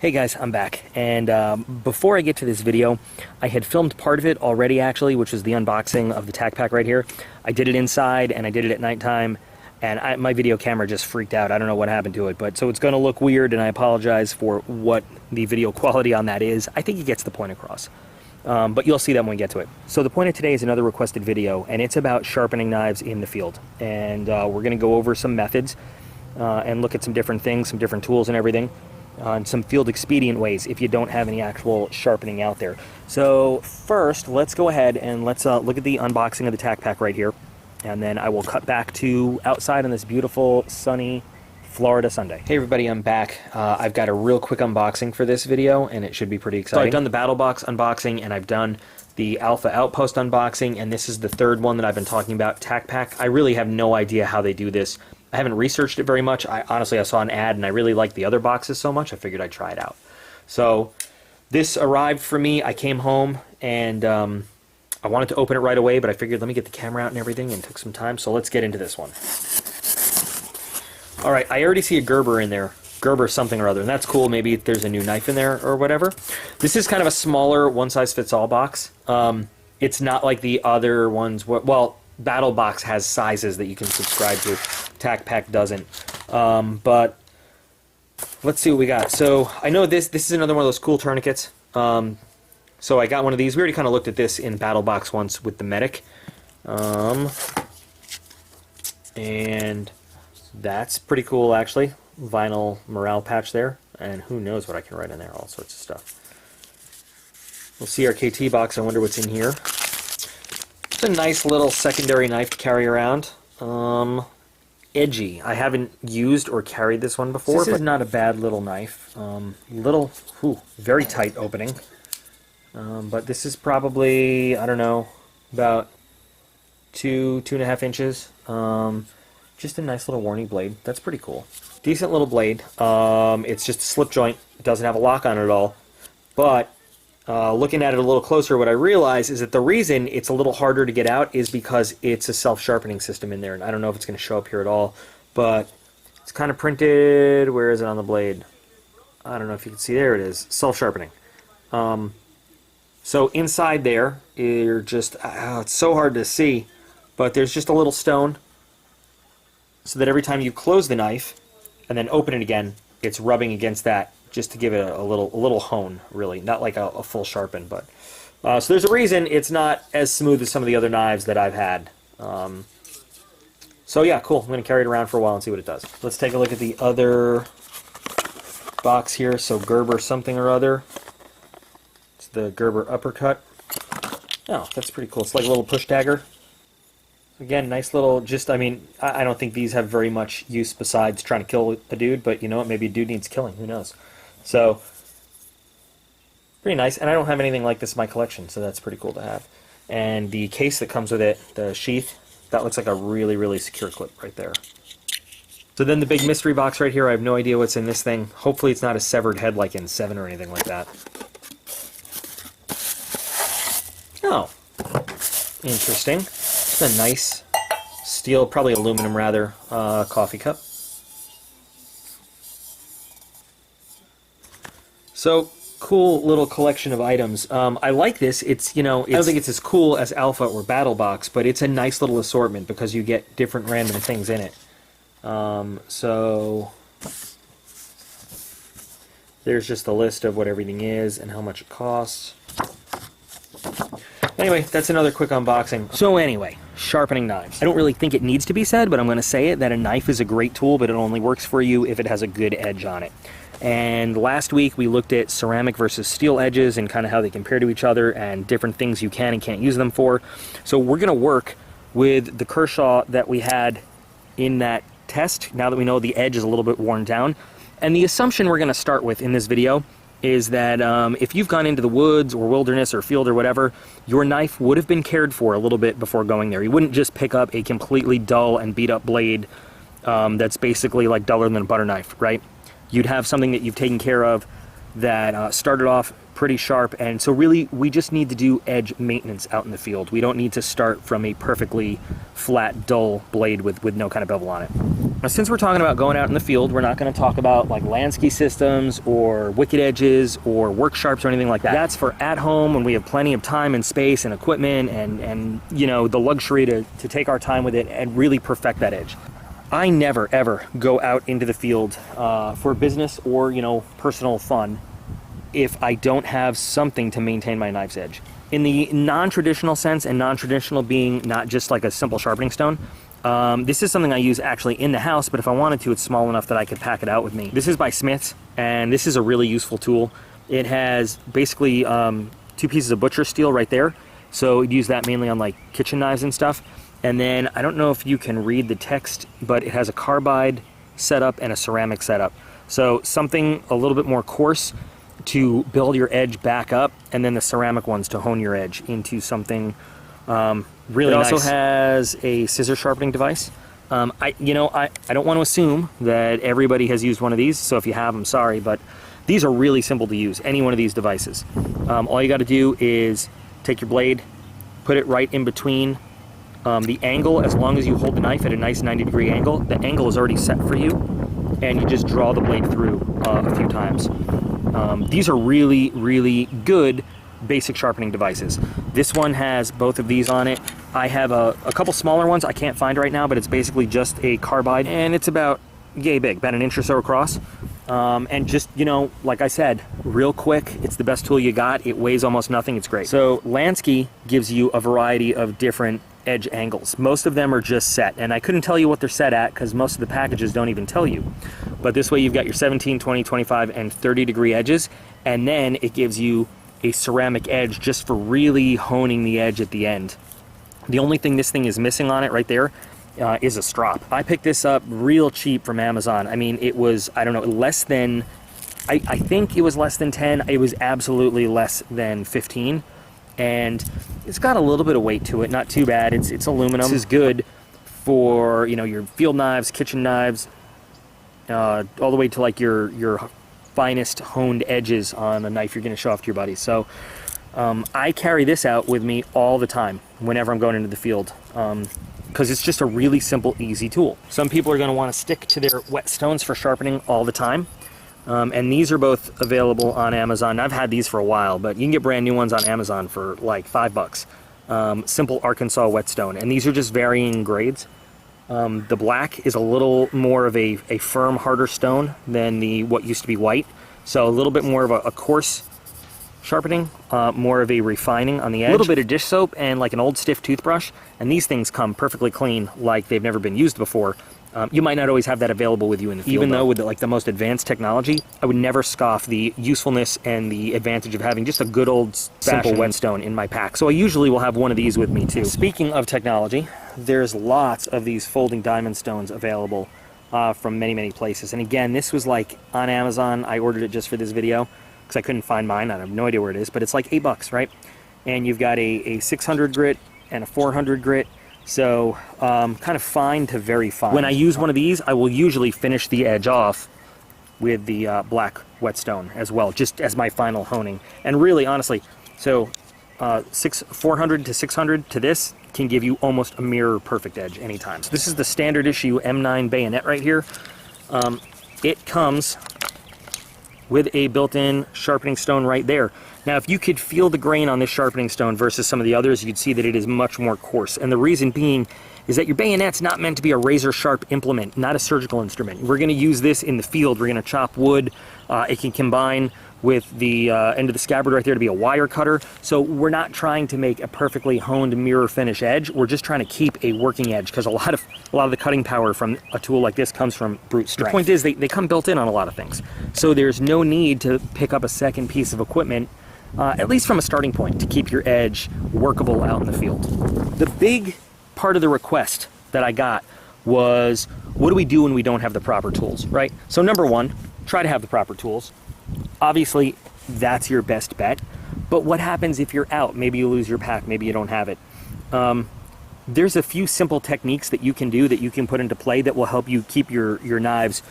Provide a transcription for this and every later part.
Hey guys, I'm back, and before I get to this video, I had filmed part of it already actually, which was the unboxing of the TacPack right here. I did it inside, and I did it at nighttime, and my video camera just freaked out. I don't know what happened to it, but so it's going to look weird, and I apologize for what the video quality on that is. I think it gets the point across, but you'll see that when we get to it. So the point of today is another requested video, and it's about sharpening knives in the field, and we're going to go over some methods and look at some different things, some different tools and everything. On some field expedient ways if you don't have any actual sharpening out there. So first, let's go ahead and let's look at the unboxing of the TacPack right here, and then I will cut back to outside on this beautiful sunny Florida Sunday. Hey everybody, I'm back. I've got a real quick unboxing for this video, and it should be pretty exciting. So I've done the Battle Box unboxing, and I've done the Alpha Outpost unboxing, and this is the third one that I've been talking about, TacPack. I really have no idea how they do this. I haven't researched it very much. Honestly, I saw an ad and I really liked the other boxes so much, I figured I'd try it out. So this arrived for me. I came home and I wanted to open it right away, but I figured let me get the camera out and everything, and it took some time. So let's get into this one. All right, I already see a Gerber in there. Gerber something or other, and that's cool. Maybe there's a new knife in there or whatever. This is kind of a smaller one-size-fits-all box. It's not like the other ones. Well, Battle Box has sizes that you can subscribe to. TacPack doesn't. But let's see what we got. So I know this is another one of those cool tourniquets. So I got one of these. We already kind of looked at this in Battle Box once with the medic. And that's pretty cool actually. Vinyl morale patch there. And who knows what I can write in there. All sorts of stuff. We'll see our KT box. I wonder what's in here. It's a nice little secondary knife to carry around. Edgy. I haven't used or carried this one before. This is not a bad little knife. Very tight opening. But this is probably, I don't know, about 2.5 inches. Just a nice little warning blade. That's pretty cool. Decent little blade. It's just a slip joint. It doesn't have a lock on it at all. But looking at it a little closer, what I realize is that the reason it's a little harder to get out is because it's a self-sharpening system in there. And I don't know if it's going to show up here at all, but it's kind of printed. Where is it on the blade? I don't know if you can see. There it is. Self-sharpening. So inside there, you're just, it's so hard to see, but there's just a little stone so that every time you close the knife and then open it again, it's rubbing against that, just to give it a little hone, really. Not like a full sharpen, but... so there's a reason it's not as smooth as some of the other knives that I've had. So yeah, cool. I'm going to carry it around for a while and see what it does. Let's take a look at the other box here. So Gerber something or other. It's the Gerber uppercut. Oh, that's pretty cool. It's like a little push dagger. Again, nice little, I mean, I don't think these have very much use besides trying to kill a dude, but you know what, maybe a dude needs killing, who knows. So, pretty nice, and I don't have anything like this in my collection, so that's pretty cool to have. And the case that comes with it, the sheath, that looks like a really, really secure clip right there. So then the big mystery box right here, I have no idea what's in this thing. Hopefully it's not a severed head like in 7 or anything like that. Oh, interesting. It's a nice steel, probably aluminum rather, coffee cup. So, cool little collection of items. I like this. It's, you know, I don't think it's as cool as Alpha or Battle Box, but it's a nice little assortment because you get different random things in it. So, there's just a list of what everything is and how much it costs. Anyway, that's another quick unboxing. So anyway, sharpening knives. I don't really think it needs to be said, but I'm going to say it, that a knife is a great tool, but it only works for you if it has a good edge on it. And last week we looked at ceramic versus steel edges and kind of how they compare to each other and different things you can and can't use them for. So we're going to work with the Kershaw that we had in that test, now that we know the edge is a little bit worn down. And the assumption we're going to start with in this video is that if you've gone into the woods or wilderness or field or whatever, your knife would have been cared for a little bit before going there. You wouldn't just pick up a completely dull and beat up blade that's basically like duller than a butter knife, right? You'd have something that you've taken care of that started off pretty sharp, and so really we just need to do edge maintenance out in the field. We don't need to start from a perfectly flat, dull blade with no kind of bevel on it. Now, since we're talking about going out in the field, we're not going to talk about like Lansky systems or wicked edges or work sharps or anything like that. That's for at home when we have plenty of time and space and equipment and you know, the luxury to take our time with it and really perfect that edge. I never ever go out into the field for business or, you know, personal fun if I don't have something to maintain my knife's edge. In the non-traditional sense, and non-traditional being not just like a simple sharpening stone, this is something I use actually in the house, but if I wanted to, it's small enough that I could pack it out with me. This is by Smith's, and this is a really useful tool. It has basically 2 pieces of butcher steel right there, so you'd use that mainly on like kitchen knives and stuff. And then, I don't know if you can read the text, but it has a carbide setup and a ceramic setup. So something a little bit more coarse to build your edge back up, and then the ceramic ones to hone your edge into something really nice. It also has a scissor sharpening device. I don't want to assume that everybody has used one of these, so if you have, I'm sorry, but these are really simple to use, any one of these devices. All you got to do is take your blade, put it right in between the angle. As long as you hold the knife at a nice 90-degree angle, the angle is already set for you, and you just draw the blade through a few times. These are really, really good basic sharpening devices. This one has both of these on it. I have a couple smaller ones I can't find right now, but it's basically just a carbide, and it's about yay big, about an inch or so across. And just, you know, like I said, real quick, it's the best tool you got. It weighs almost nothing. It's great. So Lansky gives you a variety of different edge angles. Most of them are just set, and I couldn't tell you what they're set at because most of the packages don't even tell you. But this way you've got your 17, 20, 25, and 30-degree edges, and then it gives you a ceramic edge just for really honing the edge at the end. The only thing this thing is missing on it right there is a strop. I picked this up real cheap from Amazon. I mean, it was, I don't know, less than, I think it was less than 10. It was absolutely less than 15. And it's got a little bit of weight to it, not too bad. It's aluminum. This is good for, you know, your field knives, kitchen knives, all the way to like your finest honed edges on a knife you're going to show off to your buddies. So I carry this out with me all the time whenever I'm going into the field, because it's just a really simple, easy tool. Some people are going to want to stick to their whetstones for sharpening all the time. And these are both available on Amazon. I've had these for a while, but you can get brand new ones on Amazon for like $5. Simple Arkansas whetstone, and these are just varying grades. The black is a little more of a firm, harder stone than what used to be white, so a little bit more of a coarse sharpening, more of a refining on the edge. A little bit of dish soap and like an old stiff toothbrush, and these things come perfectly clean like they've never been used before. You might not always have that available with you in the field. Even though with like the most advanced technology, I would never scoff the usefulness and the advantage of having just a good old simple whetstone in my pack. So I usually will have one of these with me too. Speaking of technology, there's lots of these folding diamond stones available from many, many places. And again, this was like on Amazon. I ordered it just for this video because I couldn't find mine. I have no idea where it is, but it's like $8, right? And you've got a 600 grit and a 400 grit. So kind of fine to very fine. When I use one of these, I will usually finish the edge off with the black whetstone as well, just as my final honing. And really, honestly, so 400 to 600 to this can give you almost a mirror perfect edge anytime. So this is the standard issue M9 bayonet right here. It comes with a built-in sharpening stone right there. Now, if you could feel the grain on this sharpening stone versus some of the others, you'd see that it is much more coarse. And the reason being is that your bayonet's not meant to be a razor-sharp implement, not a surgical instrument. We're going to use this in the field. We're going to chop wood. It can combine with the end of the scabbard right there to be a wire cutter. So we're not trying to make a perfectly honed mirror finish edge. We're just trying to keep a working edge, because a lot of the cutting power from a tool like this comes from brute strength. The point is they come built in on a lot of things. So there's no need to pick up a second piece of equipment, at least from a starting point, to keep your edge workable out in the field. The big part of the request that I got was, what do we do when we don't have the proper tools, right? So number one, try to have the proper tools. Obviously, that's your best bet. But what happens if you're out? Maybe you lose your pack, maybe you don't have it. There's a few simple techniques that you can do, that you can put into play, that will help you keep your knives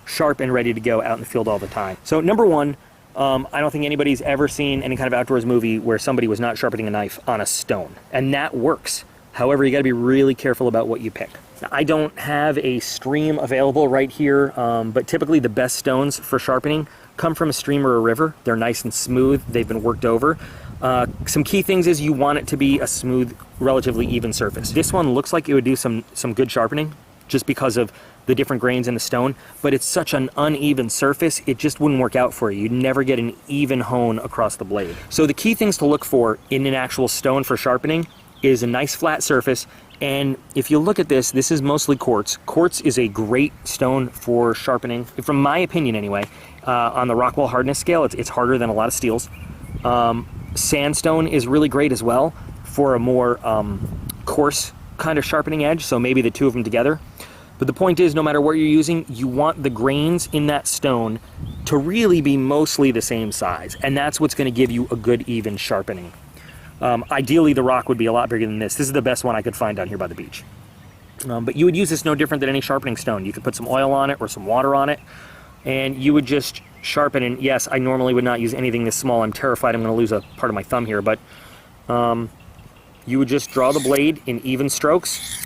sharp and ready to go out in the field all the time. So number one, I don't think anybody's ever seen any kind of outdoors movie where somebody was not sharpening a knife on a stone, and that works. However, you got to be really careful about what you pick. Now, I don't have a stream available right here, but typically the best stones for sharpening come from a stream or a river. They're nice and smooth. They've been worked over. Some key things is you want it to be a smooth, relatively even surface. This one looks like it would do some good sharpening just because of the different grains in the stone, but it's such an uneven surface, it just wouldn't work out for you. You'd never get an even hone across the blade. So the key things to look for in an actual stone for sharpening is a nice flat surface. And if you look at this, this is mostly quartz. Quartz is a great stone for sharpening, from my opinion anyway. On the Rockwell hardness scale, it's harder than a lot of steels. Sandstone is really great as well for a more coarse kind of sharpening edge, so maybe the two of them together. But the point is, no matter what you're using, you want the grains in that stone to really be mostly the same size, and that's what's going to give you a good even sharpening. Ideally, the rock would be a lot bigger than this. This is the best one I could find down here by the beach. But you would use this no different than any sharpening stone. You could put some oil on it or some water on it, and you would just sharpen. And yes, I normally would not use anything this small. I'm terrified I'm going to lose a part of my thumb here, but you would just draw the blade in even strokes,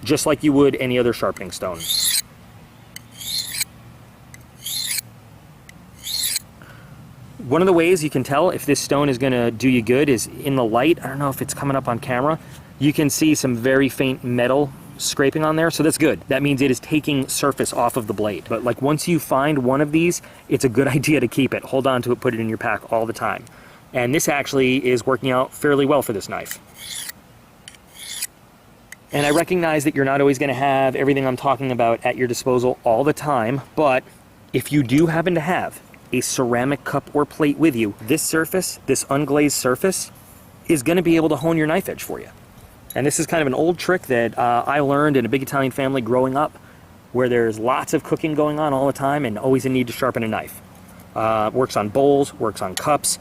just like you would any other sharpening stone. One of the ways you can tell if this stone is going to do you good is in the light. I don't know if it's coming up on camera. You can see some very faint metal scraping on there, so that's good. That means it is taking surface off of the blade. But like once you find one of these, it's a good idea to keep it. Hold on to it, put it in your pack all the time. And this actually is working out fairly well for this knife. And I recognize that you're not always going to have everything I'm talking about at your disposal all the time, but if you do happen to have a ceramic cup or plate with you, this surface, this unglazed surface, is going to be able to hone your knife edge for you. And this is kind of an old trick that I learned in a big Italian family growing up, where there's lots of cooking going on all the time and always a need to sharpen a knife. Works on bowls, works on cups,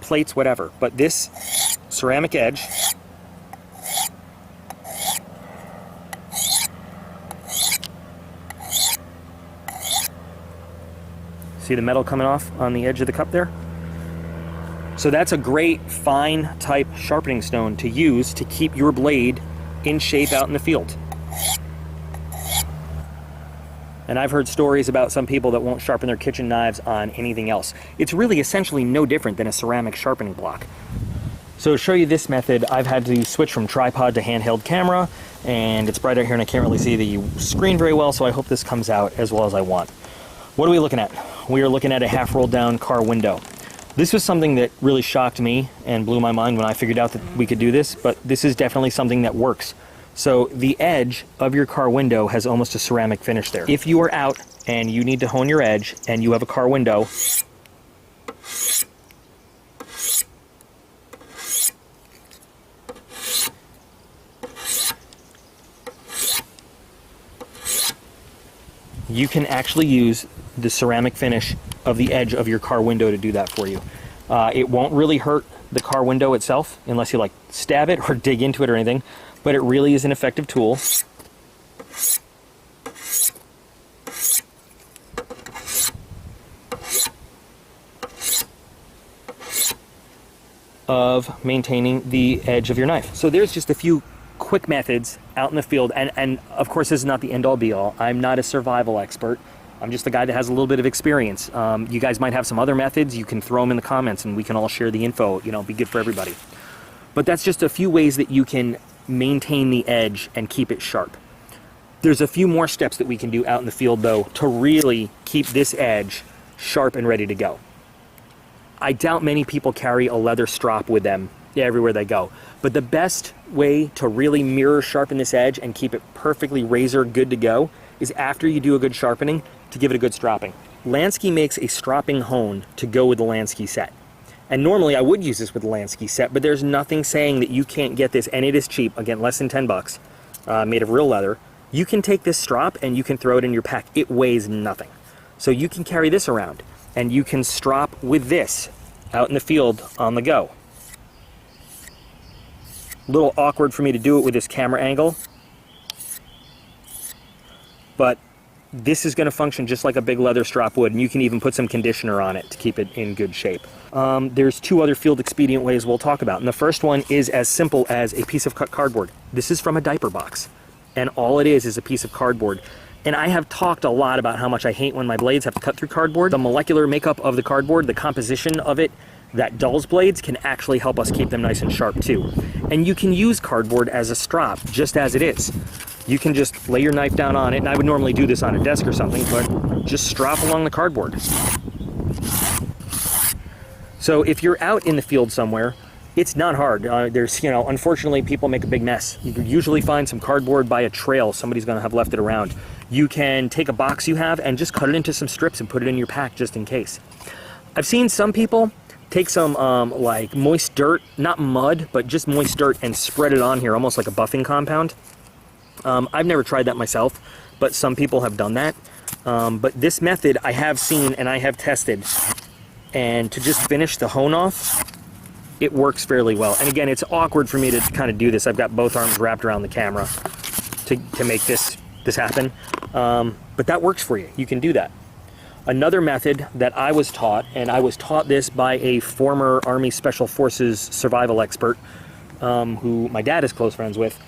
plates, whatever. But this ceramic edge, see the metal coming off on the edge of the cup there? So that's a great fine type sharpening stone to use to keep your blade in shape out in the field. And I've heard stories about some people that won't sharpen their kitchen knives on anything else. It's really essentially no different than a ceramic sharpening block. So to show you this method, I've had to switch from tripod to handheld camera, and it's bright out here and I can't really see the screen very well, so I hope this comes out as well as I want. What are we looking at? We are looking at a half rolled down car window. This was something that really shocked me and blew my mind when I figured out that we could do this, but this is definitely something that works. So the edge of your car window has almost a ceramic finish there. If you are out and you need to hone your edge and you have a car window, you can actually use the ceramic finish of the edge of your car window to do that for you. It won't really hurt the car window itself unless you like stab it or dig into it or anything, but it really is an effective tool of maintaining the edge of your knife. So there's just a few quick methods out in the field, and of course this is not the end all be all. I'm not a survival expert. I'm just the guy that has a little bit of experience. You guys might have some other methods. You can throw them in the comments and we can all share the info, you know, be good for everybody. But that's just a few ways that you can maintain the edge and keep it sharp. There's a few more steps that we can do out in the field though to really keep this edge sharp and ready to go. I doubt many people carry a leather strop with them everywhere they go, but the best way to really mirror sharpen this edge and keep it perfectly razor good to go is after you do a good sharpening to give it a good stropping. Lansky makes a stropping hone to go with the Lansky set. And normally I would use this with the Lansky set, but there's nothing saying that you can't get this, and it is cheap, again, less than 10 bucks, made of real leather. You can take this strop and you can throw it in your pack. It weighs nothing. So you can carry this around and you can strop with this out in the field on the go. A little awkward for me to do it with this camera angle, but this is going to function just like a big leather strop would, and you can even put some conditioner on it to keep it in good shape. There's two other field expedient ways we'll talk about, and the first one is as simple as a piece of cut cardboard. This is from a diaper box, and all it is a piece of cardboard. And I have talked a lot about how much I hate when my blades have to cut through cardboard. The molecular makeup of the cardboard, the composition of it that dulls blades, can actually help us keep them nice and sharp too. And you can use cardboard as a strop, just as it is. You can just lay your knife down on it, and I would normally do this on a desk or something, but just strop along the cardboard. So if you're out in the field somewhere, it's not hard. There's, you know, unfortunately people make a big mess. You usually find some cardboard by a trail. Somebody's gonna have left it around. You can take a box you have and just cut it into some strips and put it in your pack just in case. I've seen some people take some like moist dirt, not mud, but just moist dirt, and spread it on here almost like a buffing compound. I've never tried that myself, but some people have done that. But this method I have seen and I have tested, and to just finish the hone off, it works fairly well. And again, it's awkward for me to kind of do this. I've got both arms wrapped around the camera to make this happen. But that works for you. You can do that. Another method that I was taught, and I was taught this by a former Army Special Forces survival expert who my dad is close friends with.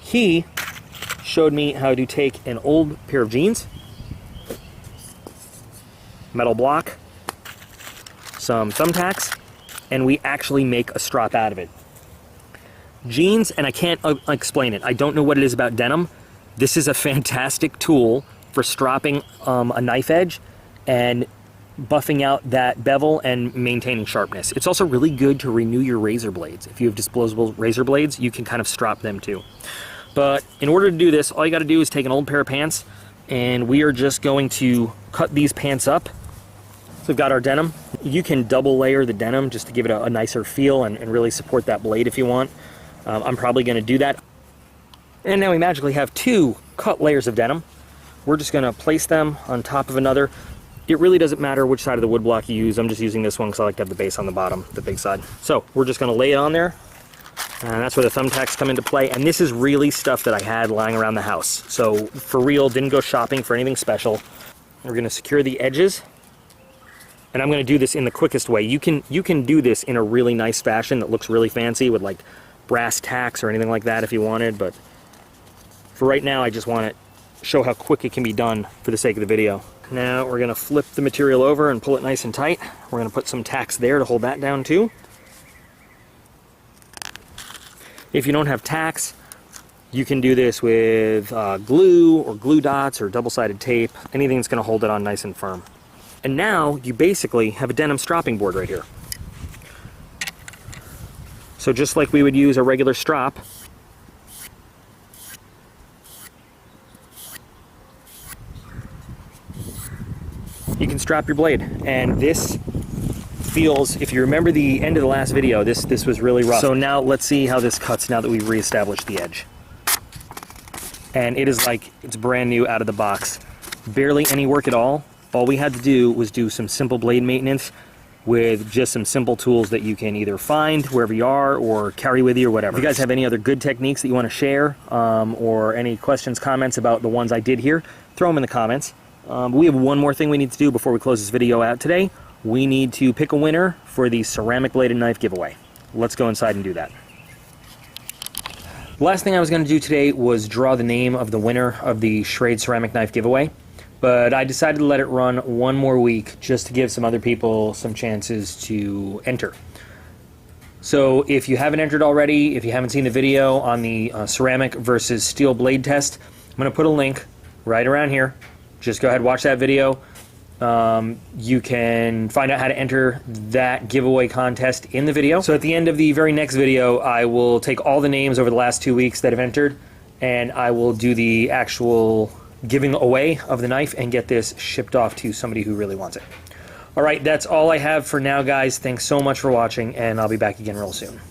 He showed me how to take an old pair of jeans, metal block, some thumbtacks, and we actually make a strop out of it. Jeans, and I can't explain it. I don't know what it is about denim. This is a fantastic tool for stropping a knife edge and buffing out that bevel and maintaining sharpness. It's also really good to renew your razor blades. If you have disposable razor blades, you can kind of strop them too. But in order to do this, all you got to do is take an old pair of pants, and we are just going to cut these pants up. So we've got our denim. You can double layer the denim just to give it a nicer feel and really support that blade if you want. I'm probably going to do that. And now we magically have two cut layers of denim. We're just going to place them on top of another. It really doesn't matter which side of the wood block you use. I'm just using this one because I like to have the base on the bottom, the big side. So we're just going to lay it on there. And that's where the thumbtacks come into play. And this is really stuff that I had lying around the house. So for real, didn't go shopping for anything special. We're going to secure the edges. And I'm going to do this in the quickest way. You can do this in a really nice fashion that looks really fancy with like brass tacks or anything like that if you wanted. But for right now, I just want to show how quick it can be done for the sake of the video. Now we're going to flip the material over and pull it nice and tight. We're going to put some tacks there to hold that down too. If you don't have tacks, you can do this with glue or glue dots or double-sided tape, anything that's going to hold it on nice and firm. And now you basically have a denim stropping board right here. So just like we would use a regular strop, you can strap your blade. And this feels, if you remember the end of the last video, this was really rough. So now let's see how this cuts now that we've reestablished the edge. And it is like it's brand new out of the box. Barely any work at all. All we had to do was do some simple blade maintenance with just some simple tools that you can either find wherever you are or carry with you or whatever. If you guys have any other good techniques that you want to share or any questions, comments about the ones I did here, throw them in the comments. We have one more thing we need to do before we close this video out today. We need to pick a winner for the ceramic bladed knife giveaway. Let's go inside and do that. The last thing I was going to do today was draw the name of the winner of the Schrade ceramic knife giveaway, but I decided to let it run one more week just to give some other people some chances to enter. So if you haven't entered already, if you haven't seen the video on the ceramic versus steel blade test, I'm going to put a link right around here. Just go ahead and watch that video. You can find out how to enter that giveaway contest in the video. So at the end of the very next video, I will take all the names over the last 2 weeks that have entered, and I will do the actual giving away of the knife and get this shipped off to somebody who really wants it. All right, that's all I have for now, guys. Thanks so much for watching, and I'll be back again real soon.